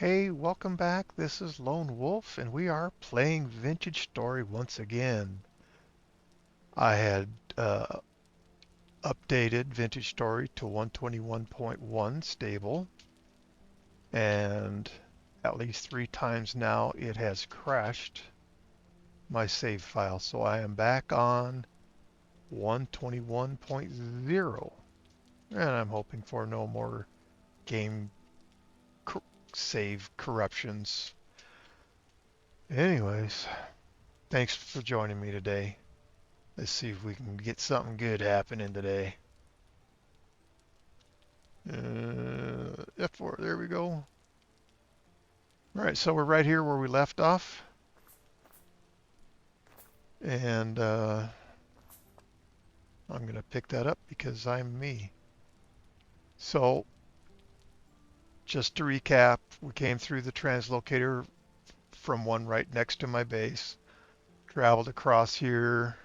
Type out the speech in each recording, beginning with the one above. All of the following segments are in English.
Hey, welcome back. This is Lone Wolf, and we are playing Vintage Story once again. I had updated Vintage Story to 121.1 stable, and at least 3 times now it has crashed my save file. So I am back on 121.0, and I'm hoping for no more game save corruptions. Anyways, thanks for joining me today. Let's see if we can get something good happening today. F4, there we go. All right, so we're right here where we left off. And I'm going to pick that up because I'm me. So just to recap, we came through the translocator from one right next to my base, traveled across here,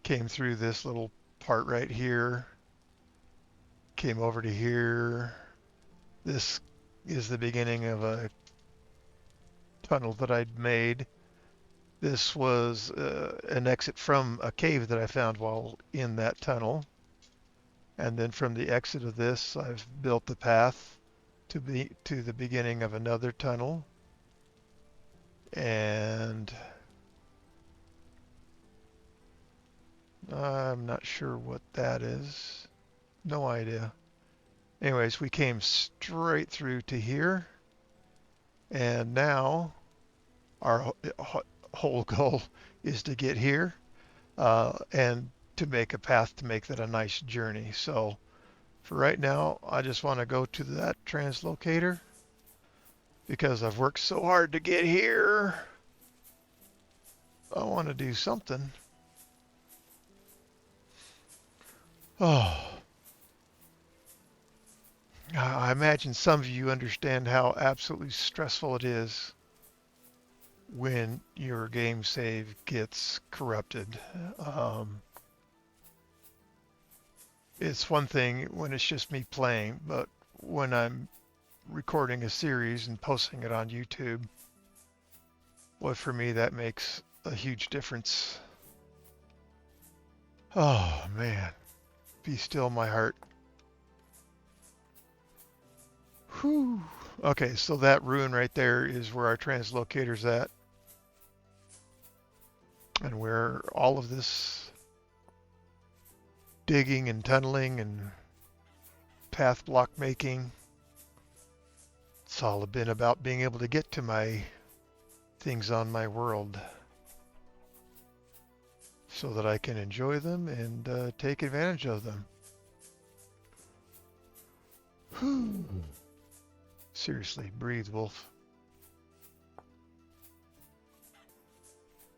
came through this little part right here, came over to here. This is the beginning of a tunnel that I'd made. This was an exit from a cave that I found while in that tunnel. And then from the exit of this, I've built the path to the beginning of another tunnel. And I'm not sure what that is. No idea. Anyways, we came straight through to here. And now our whole goal is to get here and to make a path to make that a nice journey. So for right now, I just want to go to that translocator because I've worked so hard to get here. I want to do something. Oh, I imagine some of you understand how absolutely stressful it is when your game save gets corrupted. It's one thing when it's just me playing, but when I'm recording a series and posting it on YouTube, well, for me, that makes a huge difference. Oh, man. Be still, my heart. Whew. Okay, so that ruin right there is where our translocator's at. And where all of this digging and tunneling and path block making, it's all been about being able to get to my things on my world so that I can enjoy them and take advantage of them. Whew. Seriously, breathe, Wolf.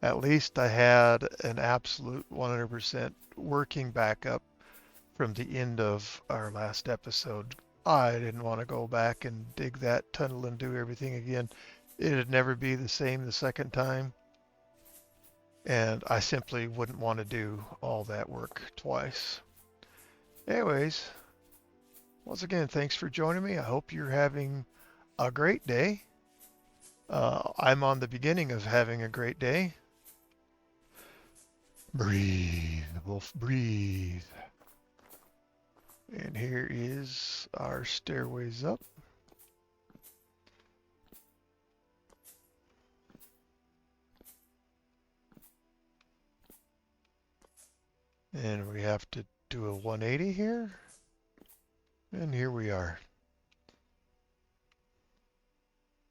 At least I had an absolute 100% working backup from the end of our last episode. I didn't want to go back and dig that tunnel and do everything again. It'd never be the same the second time. And I simply wouldn't want to do all that work twice. Anyways, once again, thanks for joining me. I hope you're having a great day. I'm on the beginning of having a great day. Breathe, Wolf, breathe. And here is our stairways up. And we have to do a 180 here. And here we are.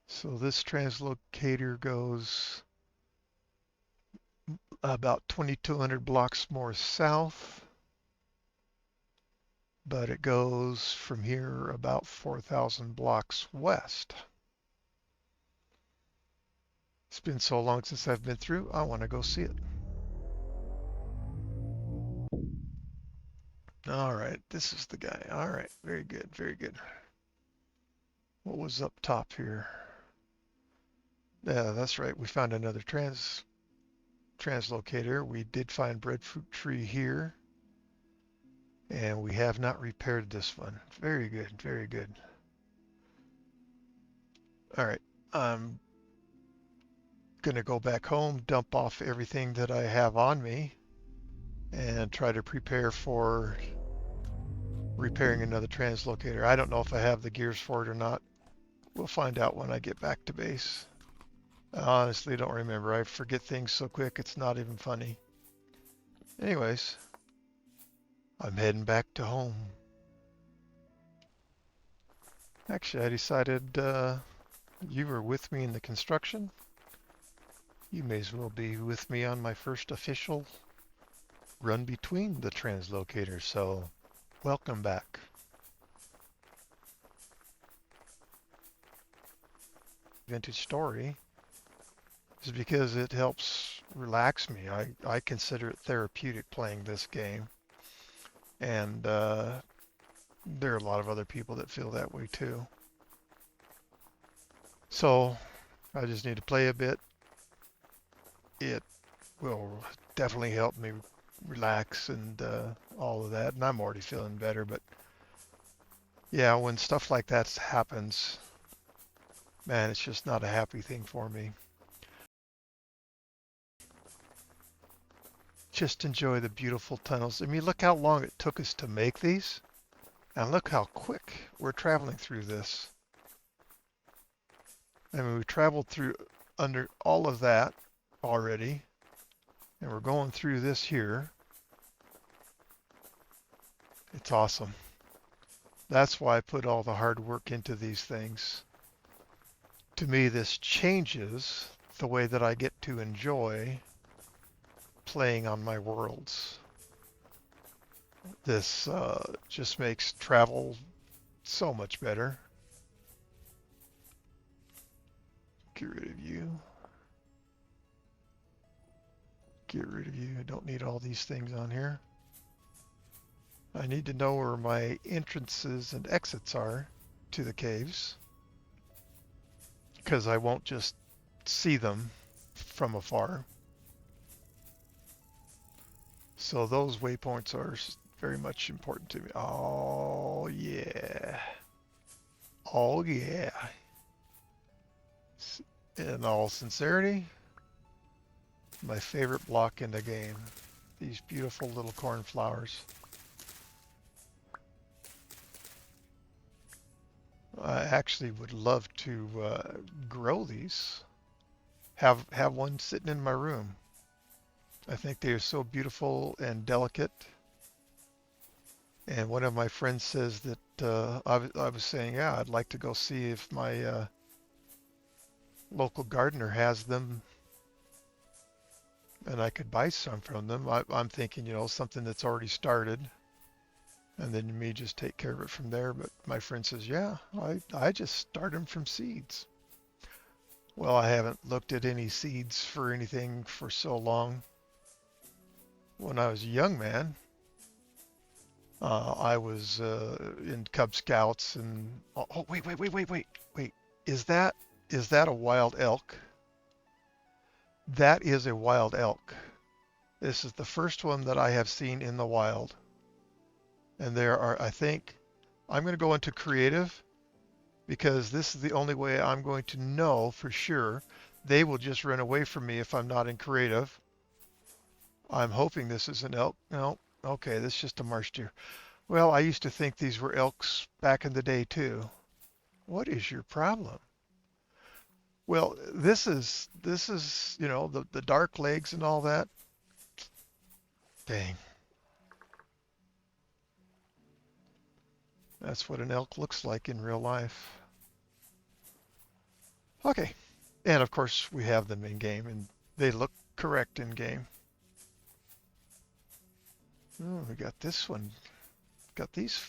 So this translocator goes about 2,200 blocks more south, but it goes from here about 4,000 blocks west. It's been so long since I've been through, I want to go see it. All right, this is the guy. All right, very good, very good. What was up top here? Yeah, that's right. We found another translocator. We did find breadfruit tree here. And we have not repaired this one. Very good, very good. All right, I'm gonna go back home, dump off everything that I have on me, and try to prepare for repairing another translocator. I don't know if I have the gears for it or not. We'll find out when I get back to base. I honestly don't remember. I forget things so quick it's not even funny. Anyways, I'm heading back to home. Actually, I decided you were with me in the construction. You may as well be with me on my first official run between the translocators. So, welcome back. Vintage story is because it helps relax me. I consider it therapeutic playing this game. And there are a lot of other people that feel that way too. So I just need to play a bit. It will definitely help me relax and all of that. And I'm already feeling better. But yeah, when stuff like that happens, man, it's just not a happy thing for me. Just enjoy the beautiful tunnels. I mean, look how long it took us to make these. And look how quick we're traveling through this. I mean, we traveled through under all of that already. And we're going through this here. It's awesome. That's why I put all the hard work into these things. To me, this changes the way that I get to enjoy playing on my worlds. This just makes travel so much better. Get rid of you. Get rid of you. I don't need all these things on here. I need to know where my entrances and exits are to the caves, because I won't just see them from afar. So those waypoints are very much important to me. Oh yeah. Oh yeah. In all sincerity, my favorite block in the game. These beautiful little cornflowers. I actually would love to grow these. Have one sitting in my room. I think they are so beautiful and delicate. And one of my friends says that I was saying, yeah, I'd like to go see if my local gardener has them and I could buy some from them. I'm thinking, something that's already started and then me just take care of it from there. But my friend says, yeah, I just start them from seeds. Well, I haven't looked at any seeds for anything for so long. When I was a young man, I was in Cub Scouts and wait. Is that a wild elk? That is a wild elk. This is the first one that I have seen in the wild. And there are, I think, I'm going to go into creative because this is the only way I'm going to know for sure. They will just run away from me if I'm not in creative. I'm hoping this is an elk. No, okay, this is just a marsh deer. Well, I used to think these were elks back in the day too. What is your problem? Well, this is the dark legs and all that. Dang, that's what an elk looks like in real life. Okay, and of course we have them in game and they look correct in game. Oh, we got this one. Got these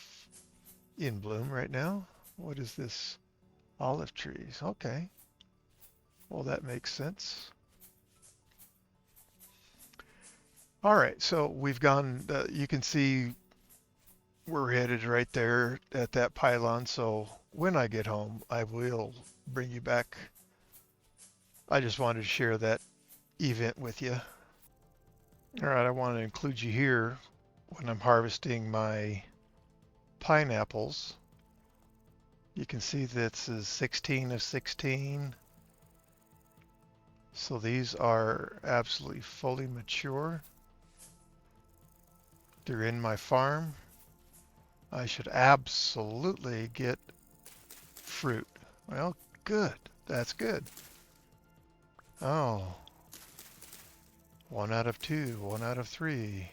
in bloom right now. What is this? Olive trees. Okay. Well, that makes sense. All right, so we've gone, you can see we're headed right there at that pylon. So when I get home, I will bring you back. I just wanted to share that event with you. All right, I want to include you here when I'm harvesting my pineapples. You can see this is 16 of 16. So these are absolutely fully mature. They're in my farm. I should absolutely get fruit. Well, good. That's good. Oh, 1 out of 2, 1 out of 3,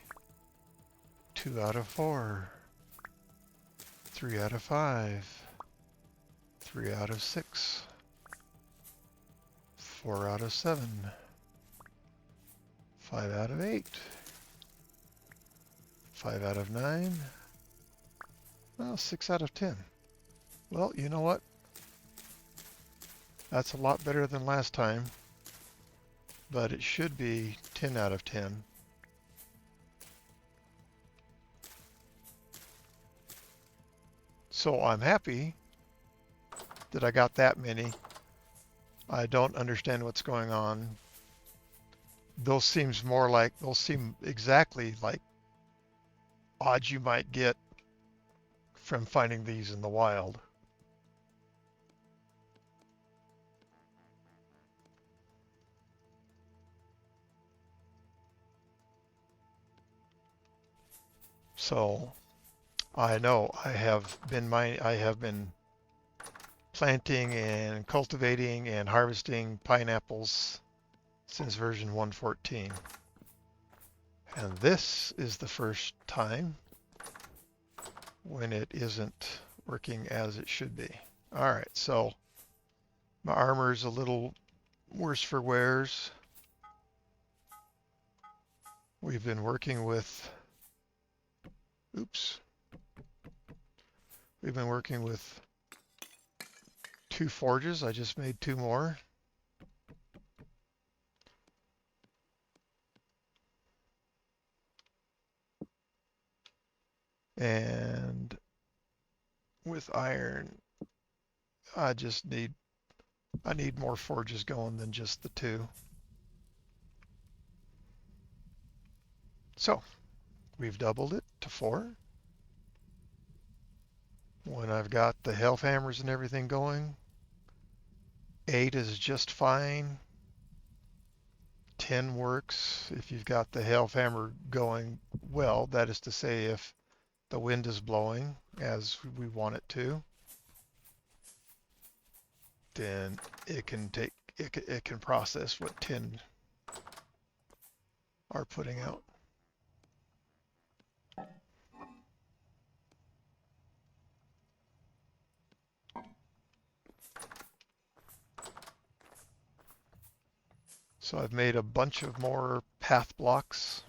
2 out of 4, 3 out of 5, 3 out of 6, 4 out of 7, 5 out of 8, 5 out of 9, well, 6 out of 10. Well, you know what? That's a lot better than last time, but it should be 10 out of 10. So I'm happy that I got that many. I don't understand what's going on. Those seem exactly like odds you might get from finding these in the wild. So I know I have been planting and cultivating and harvesting pineapples since version 1.14. And this is the first time when it isn't working as it should be. All right, so my armor is a little worse for wears. We've been working with, we've been working with 2 forges. I just made 2 more. And with iron, I need more forges going than just the 2. So we've doubled it to 4. When I've got the health hammers and everything going, 8 is just fine. 10 works if you've got the health hammer going well. That is to say, if the wind is blowing as we want it to, then it can process what 10 are putting out. So I've made a bunch of more path blocks.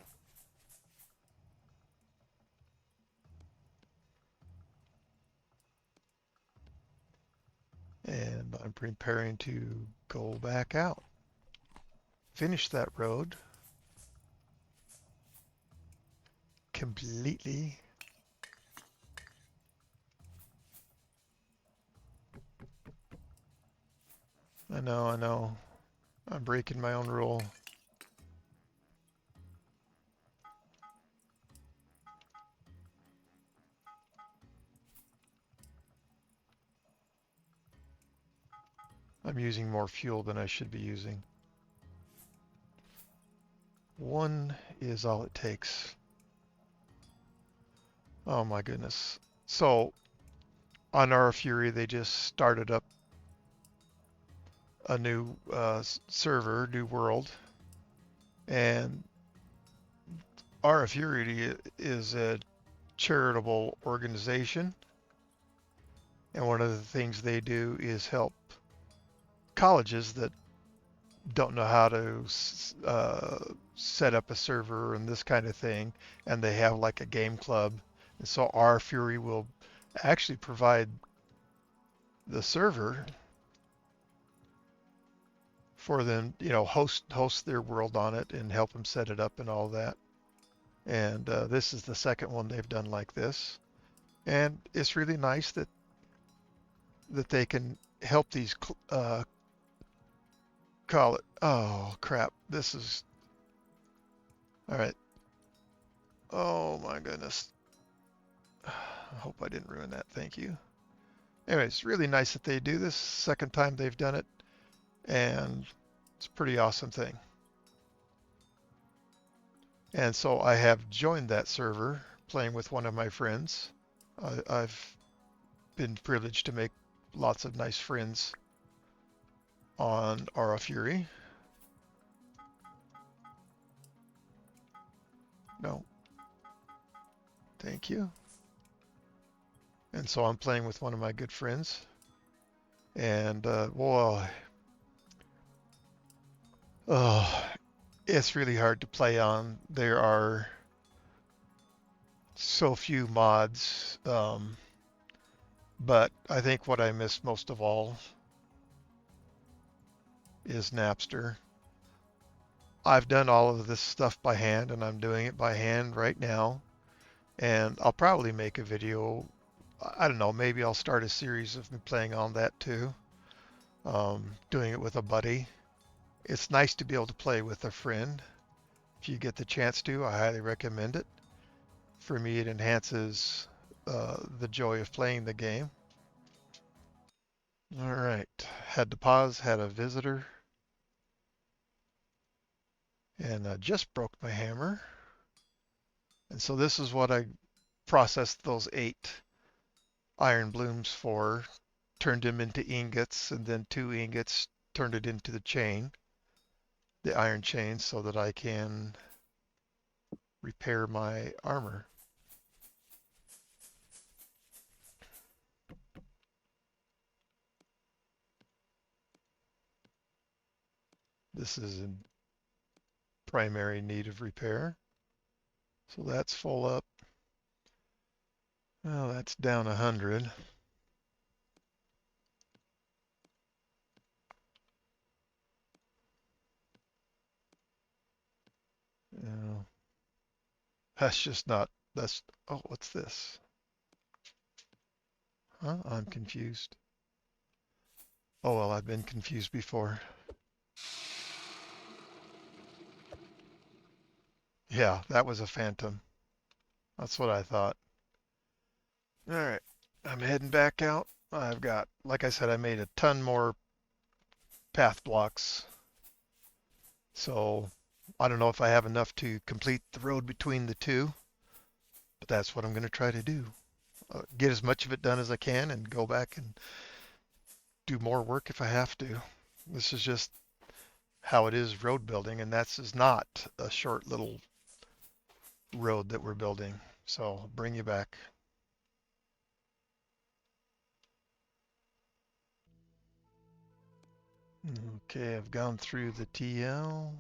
And I'm preparing to go back out. Finish that road completely. I know. I'm breaking my own rule. I'm using more fuel than I should be using. 1 is all it takes. Oh my goodness. So on our Fury, they just started up a new server, new world, and our Fury is a charitable organization, and one of the things they do is help colleges that don't know how to set up a server and this kind of thing, and they have like a game club. And so our Fury will actually provide the server for them, host their world on it and help them set it up and all that. And this is the second one they've done like this. And it's really nice that they can help these call it. Oh crap! This is all right. Oh my goodness. I hope I didn't ruin that. Thank you. Anyway, it's really nice that they do this. Second time they've done it, and it's a pretty awesome thing. And so I have joined that server playing with one of my friends. I've been privileged to make lots of nice friends on Aura Fury. No, thank you. And so I'm playing with one of my good friends. And, well, oh, it's really hard to play on. There are so few mods. But I think what I miss most of all is Napster. I've done all of this stuff by hand, and I'm doing it by hand right now. And I'll probably make a video. I don't know, maybe I'll start a series of me playing on that too. Doing it with a buddy. It's nice to be able to play with a friend. If you get the chance to, I highly recommend it. For me, it enhances the joy of playing the game. All right, had to pause, had a visitor, and just broke my hammer. And so this is what I processed those 8 iron blooms for, turned them into ingots, and then 2 ingots, turned it into the chain, the iron chain, so that I can repair my armor. This is in primary need of repair. So that's full up. Well, that's down 100. Yeah, that's just not, that's, oh, what's this? Huh? I'm confused. Oh, well, I've been confused before. Yeah, that was a phantom. That's what I thought. All right, I'm heading back out. I've got, like I said, I made a ton more path blocks. So I don't know if I have enough to complete the road between the two, but that's what I'm going to try to do. Get as much of it done as I can and go back and do more work if I have to. This is just how it is road building, and that's is not a short little road that we're building. So I'll bring you back. Okay, I've gone through the TL.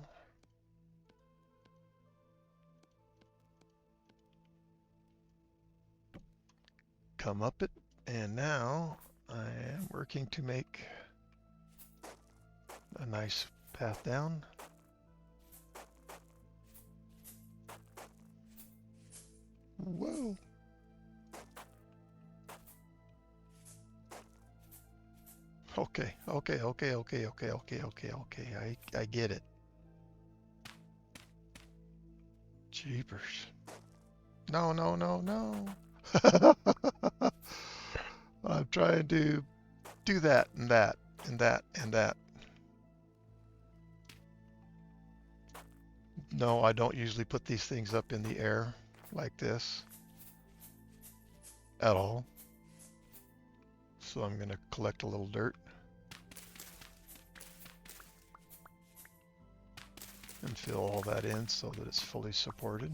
Come up it, and now I am working to make a nice path down. Whoa. Okay, okay, okay, okay, okay, okay, okay, okay. I get it. Jeepers. No, no, no, no. I'm trying to do that and that and that and that. No, I don't usually put these things up in the air like this at all. So I'm going to collect a little dirt and fill all that in so that it's fully supported.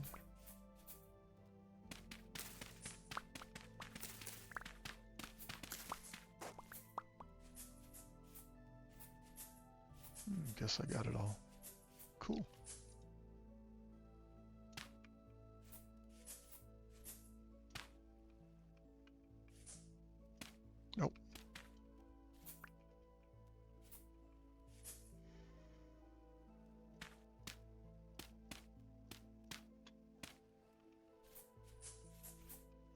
Guess I got it all. Cool. Nope.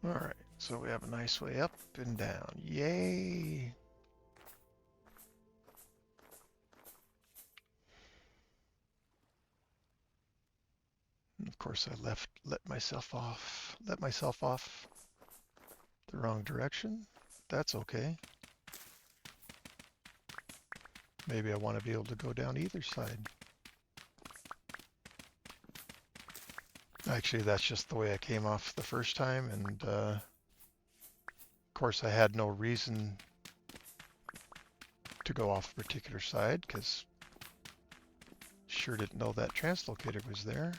All right, so we have a nice way up and down. Yay! And of course, I let myself off the wrong direction. that's okay. Maybe I want to be able to go down either side. Actually, that's just the way I came off the first time, and of course I had no reason to go off a particular side because sure didn't know that translocator was there.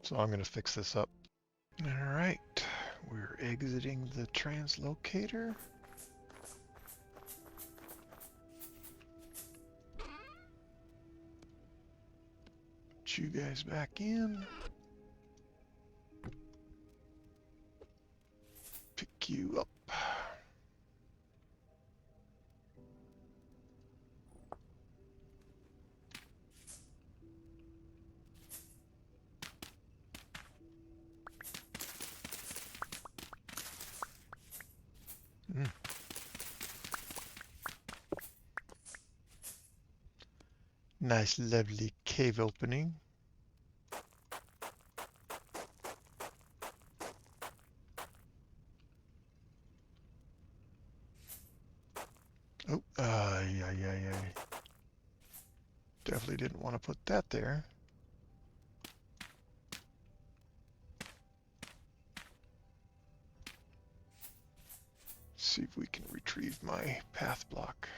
So I'm going to fix this up. All right, we're exiting the translocator. Put you guys back in. Pick you up. Nice, lovely cave opening. Oh, yeah. Definitely didn't want to put that there. See if we can retrieve my path block.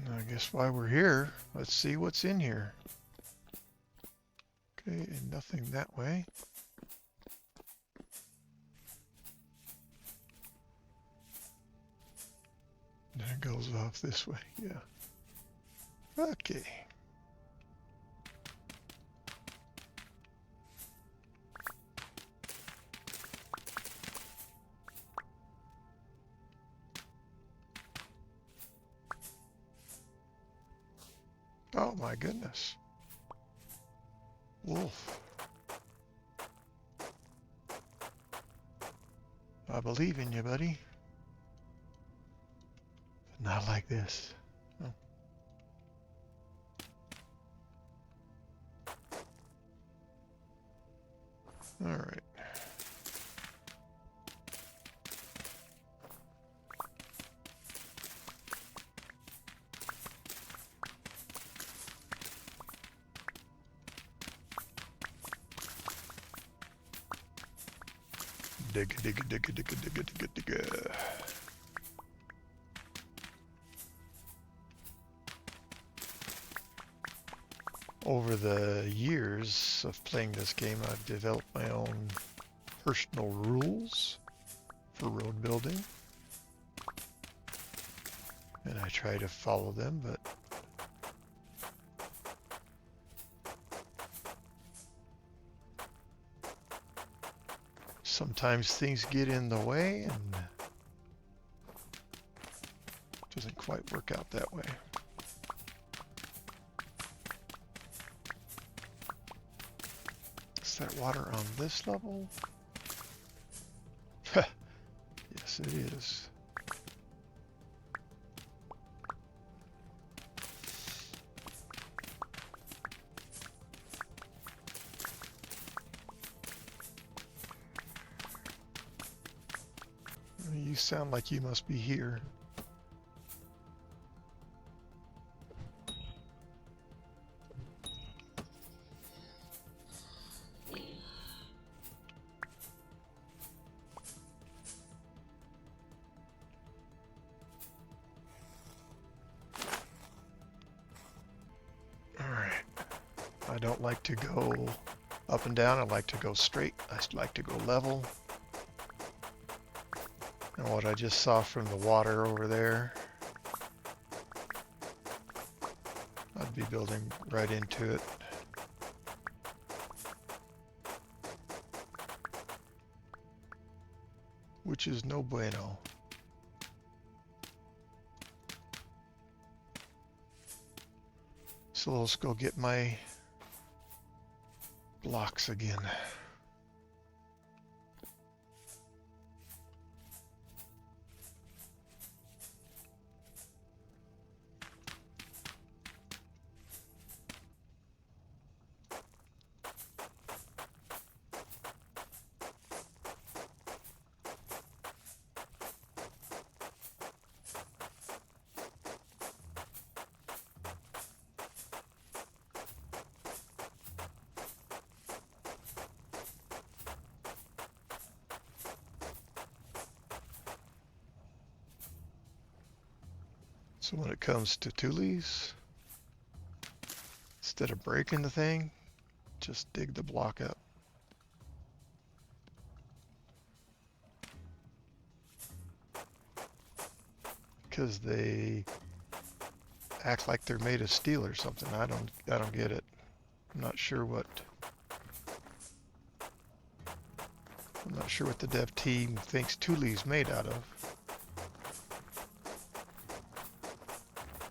I guess while we're here, let's see what's in here. Okay, and nothing that way. Then it goes off this way, yeah. Okay. Oh my goodness. Wolf. I believe in you, buddy. But not like this. Oh. All right. Digga. Over the years of playing this game, I've developed my own personal rules for road building. And I try to follow them, but sometimes things get in the way and it doesn't quite work out that way. Is that water on this level? Yes, it is. You sound like you must be here. I don't like to go up and down. I like to go straight. I like to go level. And what I just saw from the water over there, I'd be building right into it. Which is no bueno. So let's go get my blocks again. So when it comes to tules, instead of breaking the thing, just dig the block up. Because they act like they're made of steel or something. I don't get it. I'm not sure what the dev team thinks tule's made out of.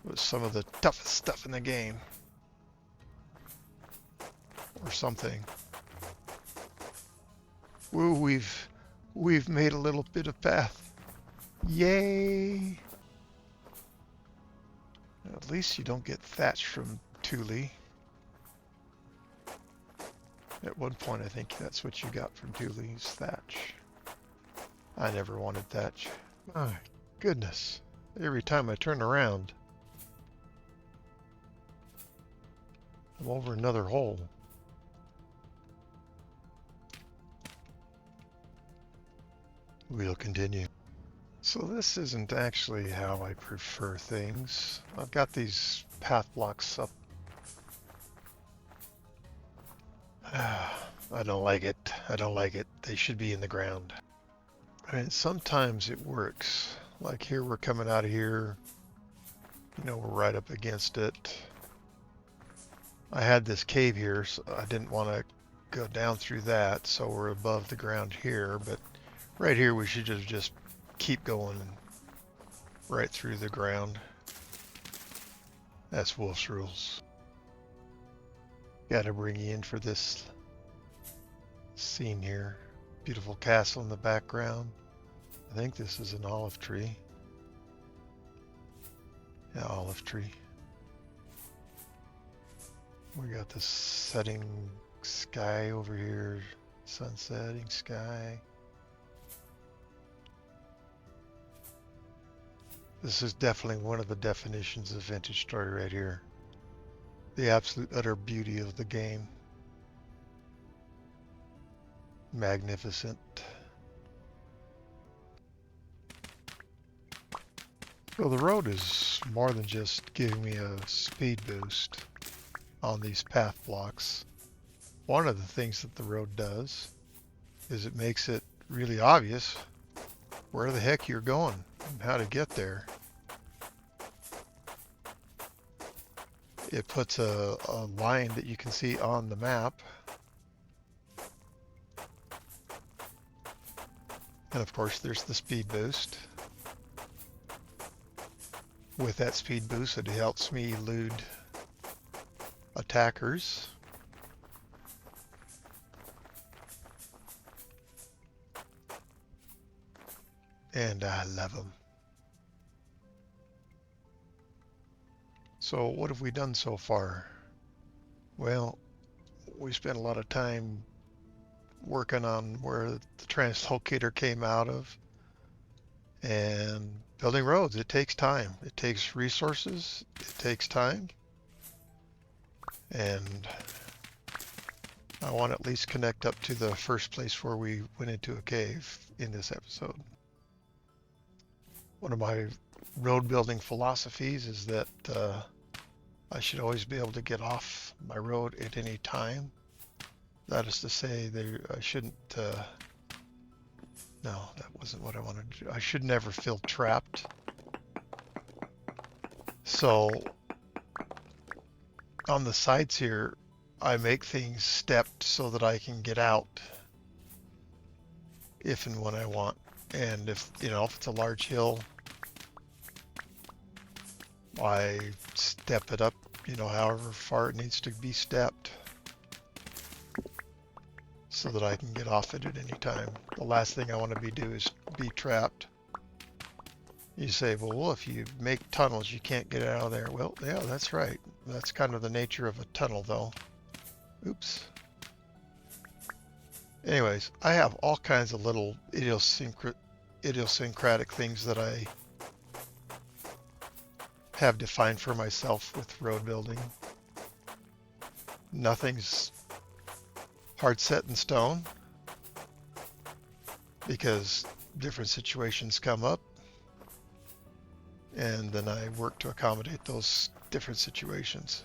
It was some of the toughest stuff in the game. Or something. Woo, we've made a little bit of path. Yay! At least you don't get thatch from tule. At one point I think that's what you got from tule's thatch. I never wanted thatch. My goodness. Every time I turn around, I'm over another hole. We'll continue. So this isn't actually how I prefer things. I've got these path blocks up. I don't like it. I don't like it. They should be in the ground. I mean, sometimes it works. Like here, we're coming out of here. You know, we're right up against it. I had this cave here, so I didn't want to go down through that, so we're above the ground here. But right here, we should just keep going right through the ground. That's Wolf's rules. Got to bring you in for this scene here. Beautiful castle in the background. I think this is an olive tree. Yeah, olive tree. We got the setting sky over here, sunsetting sky. This is definitely one of the definitions of vintage story right here. The absolute utter beauty of the game. Magnificent. So the road is more than just giving me a speed boost on these path blocks. One of the things that the road does is it makes it really obvious where the heck you're going and how to get there. It puts a line that you can see on the map. And of course there's the speed boost. With that speed boost, it helps me elude attackers. And I love them. So what have we done so far? Well, we spent a lot of time working on where the translocator came out of. And building roads, it takes time. It takes resources. It takes time. And I want to at least connect up to the first place where we went into a cave in this episode. One of my road building philosophies is that I should always be able to get off my road at any time. That is to say, I shouldn't, no, that wasn't what I wanted to do. I should never feel trapped. So on the sides here, I make things stepped so that I can get out if and when I want. And if it's a large hill, I step it up, however far it needs to be stepped so that I can get off it at any time. The last thing I want to do is be trapped. You say, well, if you make tunnels, you can't get out of there. Well, yeah, that's right. That's kind of the nature of a tunnel, though. Oops. Anyways, I have all kinds of little idiosyncratic things that I have defined for myself with road building. Nothing's hard set in stone because different situations come up and then I work to accommodate those different situations.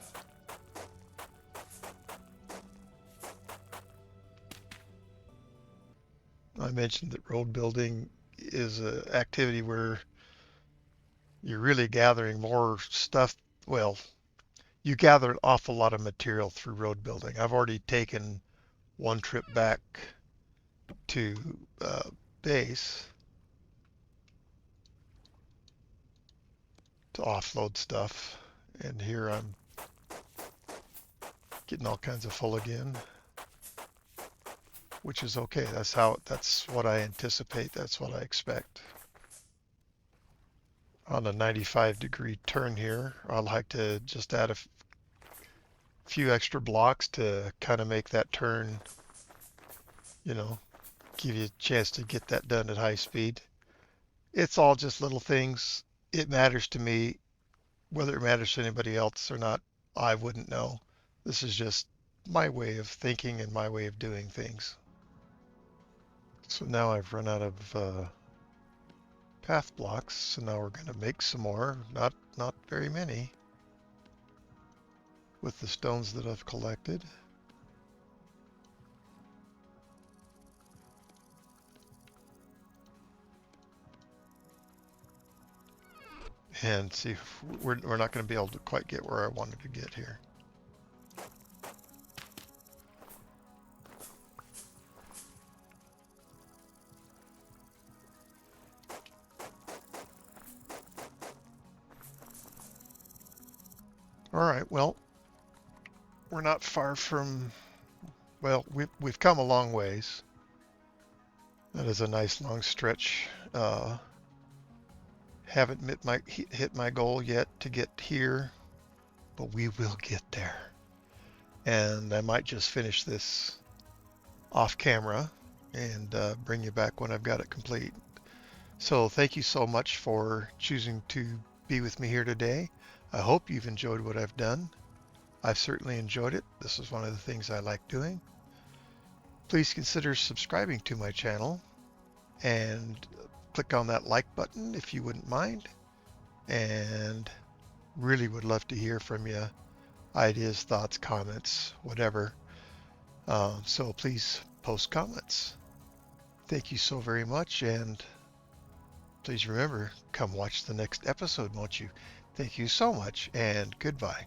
I mentioned that road building is an activity where you're really gathering more stuff. Well, you gather an awful lot of material through road building. I've already taken one trip back to base to offload stuff, and here I'm getting all kinds of full again, which is okay. That's what I anticipate. That's what I expect. On a 95-degree turn here, I'd like to just add a few extra blocks to kind of make that turn, you know, give you a chance to get that done at high speed. It's all just little things. It matters to me. Whether it matters to anybody else or not, I wouldn't know. This is just my way of thinking and my way of doing things. So now I've run out of path blocks, so now we're going to make some more. Not very many with the stones that I've collected. And see if we're not going to be able to quite get where I wanted to get here. All right, well, we're not far from, well, we've come a long ways. That is a nice long stretch. Haven't hit my goal yet to get here, but we will get there. And I might just finish this off camera and bring you back when I've got it complete. So thank you so much for choosing to be with me here today. I hope you've enjoyed what I've done. I've certainly enjoyed it. This is one of the things I like doing. Please consider subscribing to my channel and click on that like button if you wouldn't mind. And really would love to hear from you. Ideas, thoughts, comments, whatever. So please post comments. Thank you so very much, and please remember, come watch the next episode, won't you? Thank you so much, and goodbye.